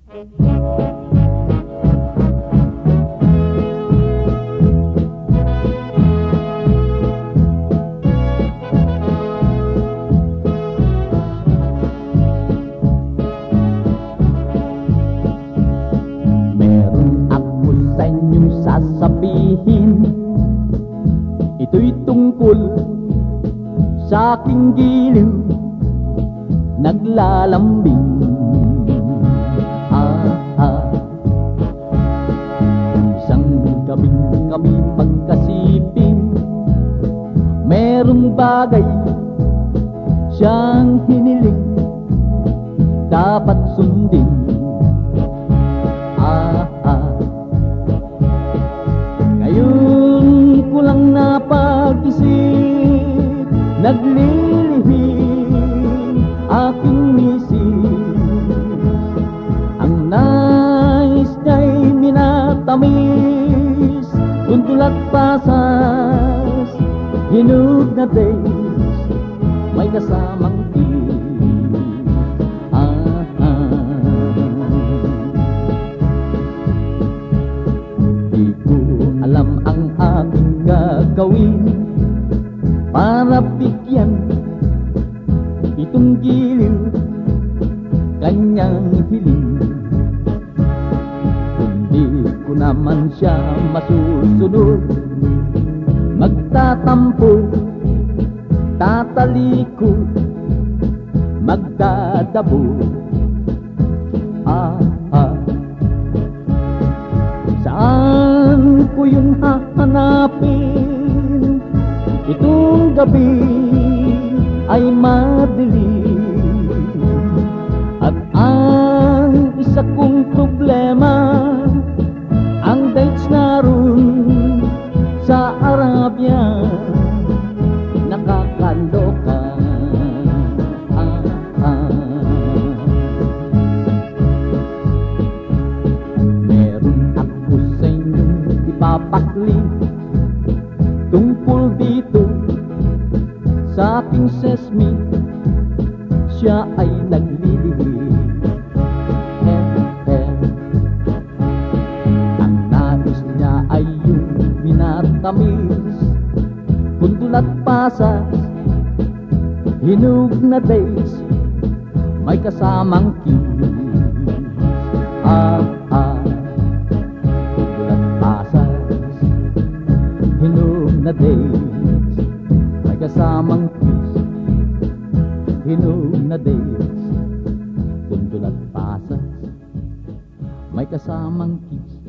Meron ako sa inyong sasabihin, ito'y tungkol sa aking giliw naglalambing. Isang gabing kami pagkasiping, merong bagay siyang hiniling dapat sundin. Ngayon ko lang napag-isip, naglilihim aking misis. Ang nais niya'y minatamis, tuntol at pasas, hinug na days, may kasamang kiss. Di ko alam ang aking gagawin para bigyan itong giliw kanyang hiling. Kundi ko naman siya masusunod, magtatampo, tataliko, magdadabo. Saan ko yun hahanapin? Itong gabi ay madilim, at ang isa kong problema, ang dates naroon sa Arabia, nakakaloka. Meron ako sa inyong ipapakli tungkol dito sa aking sesmi, siya ay naglilihim. Ang nais niya ay yung minatamis, kundul at pasas, hinug na days, may kasamang kiss. Kundul at pasas, hinug na days, may kasamang kiss. Hinug na days, kundul at pasas, may kasamang kiss.